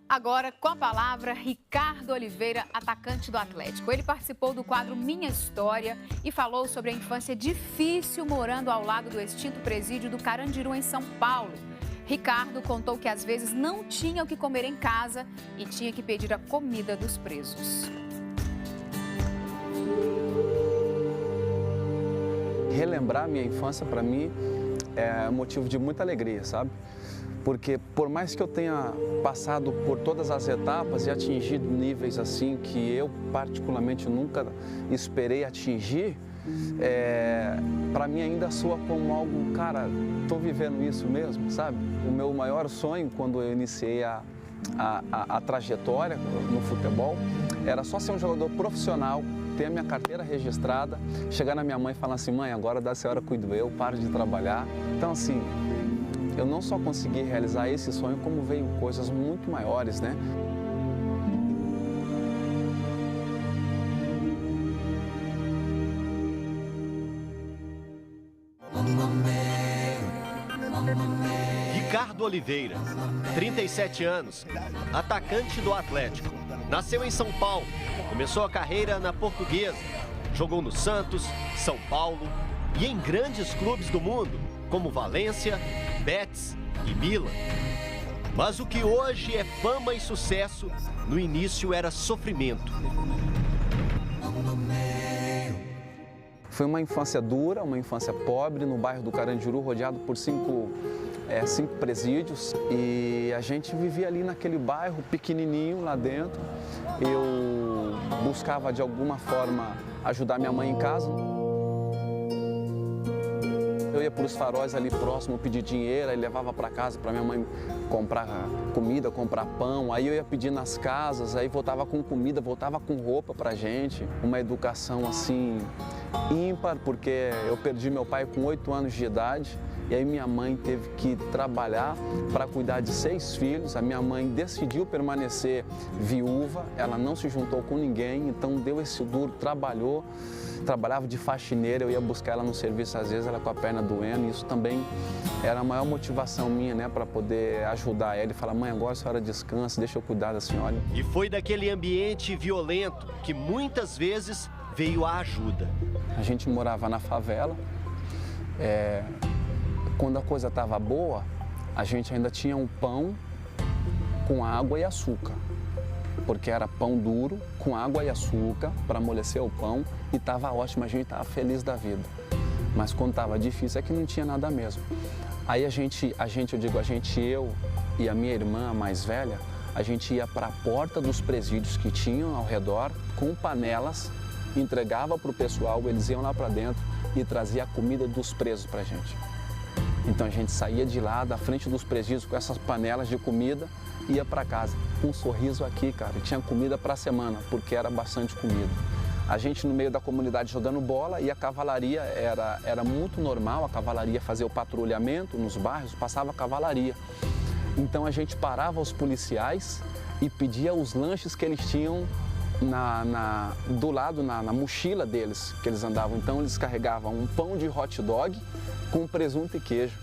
Agora, com a palavra, Ricardo Oliveira, atacante do Atlético. Ele participou do quadro Minha História e falou sobre a infância difícil morando ao lado do extinto presídio do Carandiru, em São Paulo. Ricardo contou que às vezes não tinha o que comer em casa e tinha que pedir a comida dos presos. Relembrar minha infância, para mim, é motivo de muita alegria, sabe? Porque por mais que eu tenha passado por todas as etapas e atingido níveis assim que eu particularmente nunca esperei atingir, para mim ainda soa como algo, cara, estou vivendo isso mesmo, sabe? O meu maior sonho quando eu iniciei a trajetória no futebol era só ser um jogador profissional, ter a minha carteira registrada, chegar na minha mãe e falar assim: mãe, agora da senhora cuido eu, paro de trabalhar. Então assim, eu não só consegui realizar esse sonho, como veio coisas muito maiores, né? Ricardo Oliveira, 37 anos, atacante do Atlético. Nasceu em São Paulo, começou a carreira na Portuguesa. Jogou no Santos, São Paulo e em grandes clubes do mundo, como Valência, Betis e Milan. Mas o que hoje é fama e sucesso, no início era sofrimento. Foi uma infância dura, uma infância pobre, no bairro do Carandiru, rodeado por cinco presídios. E a gente vivia ali naquele bairro pequenininho lá dentro. Eu buscava de alguma forma ajudar minha mãe em casa. Eu ia para os faróis ali próximo pedir dinheiro, aí levava para casa para minha mãe comprar comida, comprar pão. Aí eu ia pedir nas casas, aí voltava com comida, voltava com roupa para a gente. Uma educação assim ímpar, porque eu perdi meu pai com 8 anos de idade. E aí minha mãe teve que trabalhar para cuidar de 6 filhos. A minha mãe decidiu permanecer viúva, ela não se juntou com ninguém, então deu esse duro, trabalhava de faxineira, eu ia buscar ela no serviço, às vezes ela com a perna doendo, e isso também era a maior motivação minha, né, para poder ajudar ela e falar: mãe, agora a senhora descansa, deixa eu cuidar da senhora. E foi daquele ambiente violento que muitas vezes veio a ajuda. A gente morava na favela, quando a coisa estava boa, a gente ainda tinha um pão com água e açúcar, porque era pão duro com água e açúcar para amolecer o pão e estava ótimo, a gente estava feliz da vida. Mas quando estava difícil é que não tinha nada mesmo. Aí eu e a minha irmã a mais velha, a gente ia para a porta dos presídios que tinham ao redor com panelas, entregava para o pessoal, eles iam lá para dentro e trazia a comida dos presos para a gente. Então a gente saía de lá, da frente dos presídios, com essas panelas de comida, ia para casa, com um sorriso aqui, cara. E tinha comida para a semana, porque era bastante comida. A gente no meio da comunidade jogando bola, e a cavalaria era muito normal, a cavalaria fazia o patrulhamento nos bairros, passava a cavalaria. Então a gente parava os policiais e pedia os lanches que eles tinham do lado, na mochila deles, que eles andavam. Então eles carregavam um pão de hot dog com presunto e queijo.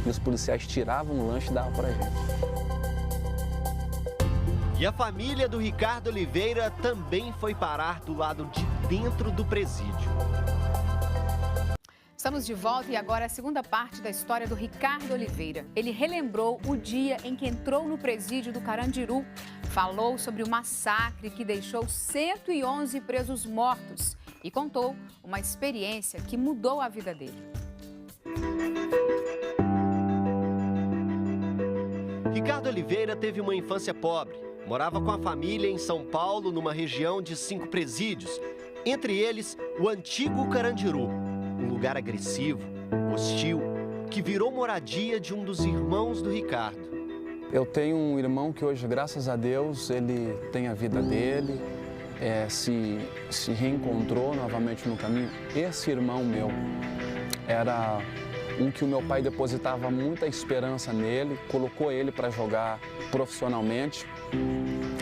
E os policiais tiravam o lanche e davam pra gente. E a família do Ricardo Oliveira também foi parar do lado de dentro do presídio. Estamos de volta e agora a segunda parte da história do Ricardo Oliveira. Ele relembrou o dia em que entrou no presídio do Carandiru, falou sobre o massacre que deixou 111 presos mortos e contou uma experiência que mudou a vida dele. Ricardo Oliveira teve uma infância pobre. Morava com a família em São Paulo, numa região de 5 presídios. Entre eles, o antigo Carandiru, um lugar agressivo, hostil, que virou moradia de um dos irmãos do Ricardo. Eu tenho um irmão que hoje, graças a Deus, ele tem a vida dele, se reencontrou novamente no caminho. Esse irmão meu era um que o meu pai depositava muita esperança nele, colocou ele para jogar profissionalmente.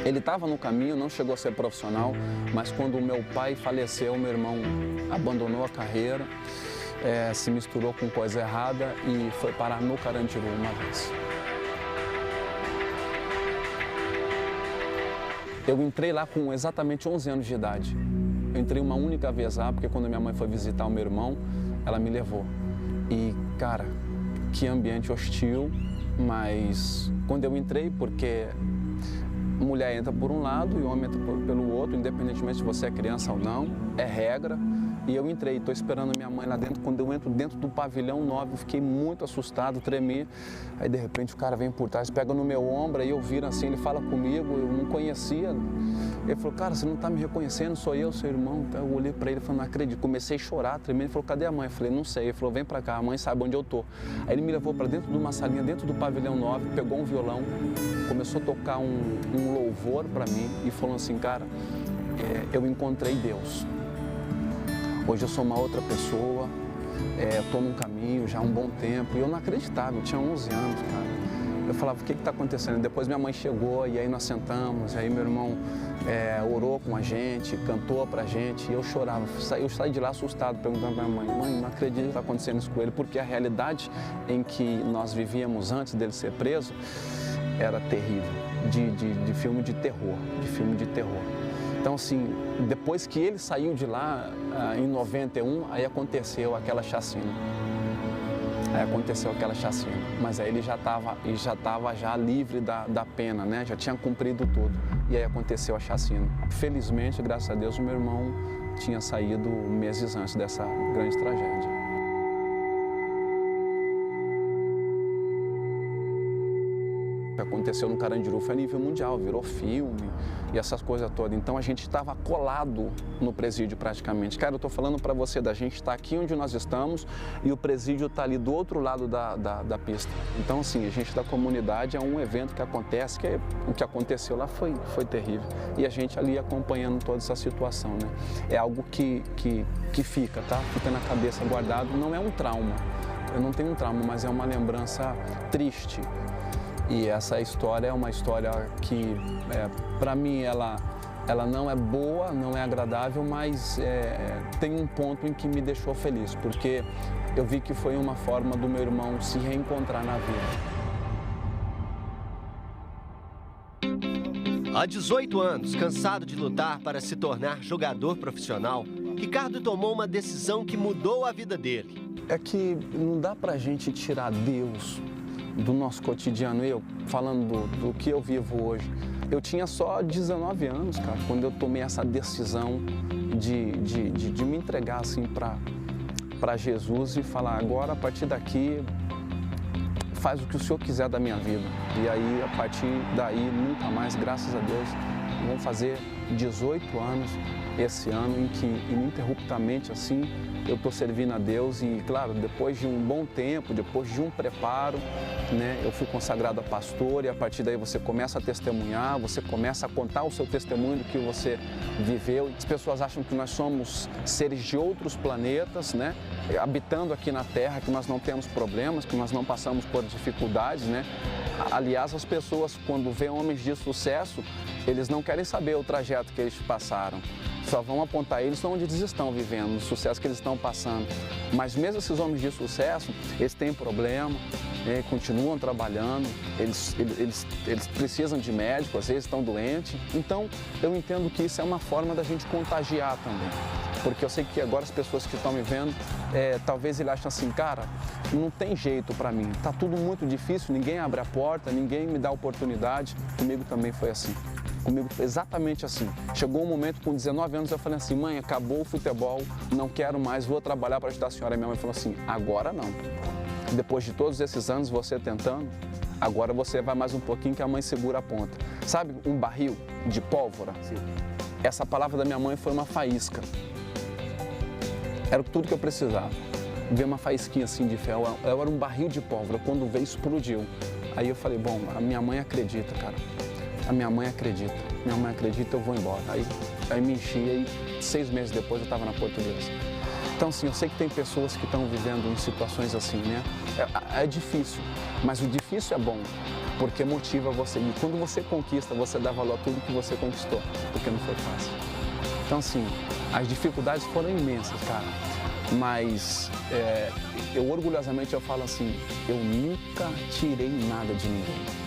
Ele estava no caminho, não chegou a ser profissional, mas quando o meu pai faleceu, meu irmão abandonou a carreira, se misturou com coisa errada e foi parar no Carandiru uma vez. Eu entrei lá com exatamente 11 anos de idade. Eu entrei uma única vez lá, porque quando minha mãe foi visitar o meu irmão, ela me levou. E, cara, que ambiente hostil, mas quando eu entrei, porque mulher entra por um lado e o homem entra pelo outro, independentemente se você é criança ou não, é regra. E eu entrei, estou esperando minha mãe lá dentro. Quando eu entro dentro do pavilhão 9, eu fiquei muito assustado, tremi. Aí, de repente, o cara vem por trás, pega no meu ombro, aí eu viro assim, ele fala comigo, eu não conhecia. Ele falou, cara, você não está me reconhecendo, sou eu, seu irmão. Então, eu olhei para ele e falei, não acredito. Comecei a chorar, tremendo. Ele falou, cadê a mãe? Eu falei, não sei. Ele falou, vem para cá, a mãe sabe onde eu tô. Aí ele me levou para dentro de uma salinha, dentro do pavilhão 9, pegou um violão, começou a tocar um louvor para mim e falou assim, cara, eu encontrei Deus. Hoje eu sou uma outra pessoa, estou num caminho já há um bom tempo e eu não acreditava, eu tinha 11 anos, cara. Eu falava, o que está acontecendo? Depois minha mãe chegou e aí nós sentamos, e aí meu irmão orou com a gente, cantou pra gente e eu chorava. Eu saí de lá assustado, perguntando pra minha mãe, não acredito que está acontecendo isso com ele, porque a realidade em que nós vivíamos antes dele ser preso era terrível, de filme de terror, Então, assim, depois que ele saiu de lá, em 91, aí aconteceu aquela chacina. Mas aí ele já estava livre da pena, né? Já tinha cumprido tudo. E aí aconteceu a chacina. Felizmente, graças a Deus, o meu irmão tinha saído meses antes dessa grande tragédia. O que aconteceu no Carandiru foi a nível mundial, virou filme e essas coisas todas. Então a gente estava colado no presídio praticamente. Cara, eu estou falando para você da gente estar aqui onde nós estamos e o presídio está ali do outro lado da pista. Então, assim, a gente da comunidade é um evento que acontece, o que aconteceu lá foi terrível. E a gente ali acompanhando toda essa situação, né? É algo que fica, tá? Fica na cabeça guardado. Não é um trauma, eu não tenho um trauma, mas é uma lembrança triste. E essa história é uma história que, para mim, ela não é boa, não é agradável, mas tem um ponto em que me deixou feliz, porque eu vi que foi uma forma do meu irmão se reencontrar na vida. Há 18 anos, cansado de lutar para se tornar jogador profissional, Ricardo tomou uma decisão que mudou a vida dele. É que não dá pra gente tirar Deus do nosso cotidiano. Eu, falando do que eu vivo hoje, eu tinha só 19 anos, cara, quando eu tomei essa decisão de me entregar assim para Jesus e falar, agora a partir daqui faz o que o Senhor quiser da minha vida. E aí, a partir daí, nunca mais, graças a Deus, vão fazer 18 anos esse ano em que ininterruptamente assim eu estou servindo a Deus e, claro, depois de um bom tempo, depois de um preparo, né, eu fui consagrado a pastor e a partir daí você começa a testemunhar, você começa a contar o seu testemunho do que você viveu. As pessoas acham que nós somos seres de outros planetas, né, habitando aqui na Terra, que nós não temos problemas, que nós não passamos por dificuldades, né. Aliás, as pessoas, quando veem homens de sucesso, eles não querem saber o trajeto que eles passaram. Só vão apontar eles onde eles estão vivendo, o sucesso que eles estão passando. Mas mesmo esses homens de sucesso, eles têm problema, né, continuam trabalhando, eles precisam de médico, às vezes estão doentes. Então, eu entendo que isso é uma forma da gente contagiar também. Porque eu sei que agora as pessoas que estão me vendo, talvez eles achem assim, cara, não tem jeito para mim, tá tudo muito difícil, ninguém abre a porta, ninguém me dá oportunidade. Comigo também foi assim. Comigo foi exatamente assim. Chegou um momento, com 19 anos, eu falei assim, mãe, acabou o futebol, não quero mais, vou trabalhar para ajudar a senhora. E minha mãe falou assim, agora não. Depois de todos esses anos você tentando, agora você vai mais um pouquinho que a mãe segura a ponta. Sabe um barril de pólvora? Sim. Essa palavra da minha mãe foi uma faísca. Era tudo que eu precisava. Ver uma faísquinha assim de ferro, eu era um barril de pólvora, quando veio explodiu. Aí eu falei, bom, a minha mãe acredita, cara. A minha mãe acredita, eu vou embora. Aí me enchi e 6 meses depois eu estava na Portuguesa. Então, assim, eu sei que tem pessoas que estão vivendo em situações assim, né? É difícil, mas o difícil é bom, porque motiva você. E quando você conquista, você dá valor a tudo que você conquistou, porque não foi fácil. Então, assim, as dificuldades foram imensas, cara. Mas eu orgulhosamente eu falo assim, eu nunca tirei nada de ninguém.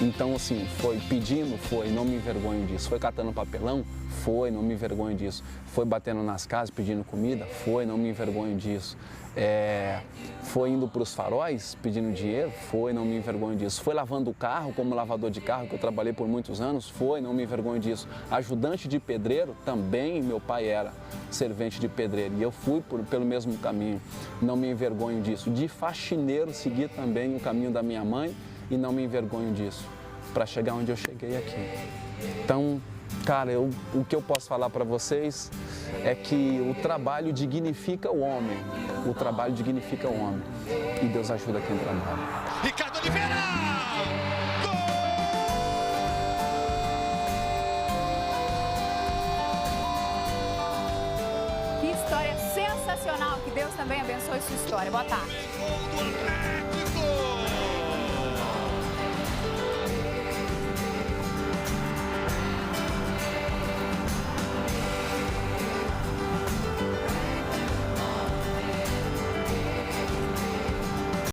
Então, assim, foi pedindo, foi, não me envergonho disso. Foi catando papelão, foi, não me envergonho disso. Foi batendo nas casas pedindo comida, foi, não me envergonho disso. Foi indo para os faróis pedindo dinheiro, foi, não me envergonho disso. Foi lavando o carro como lavador de carro, que eu trabalhei por muitos anos, foi, não me envergonho disso. Ajudante de pedreiro, também meu pai era servente de pedreiro e eu fui pelo mesmo caminho, não me envergonho disso. De faxineiro, segui também o caminho da minha mãe e não me envergonho disso, para chegar onde eu cheguei aqui. Então, cara, o que eu posso falar para vocês é que o trabalho dignifica o homem. O trabalho dignifica o homem. E Deus ajuda quem trabalha. Ricardo Oliveira! Que história sensacional. Que Deus também abençoe sua história. Boa tarde. Gol do Atlético!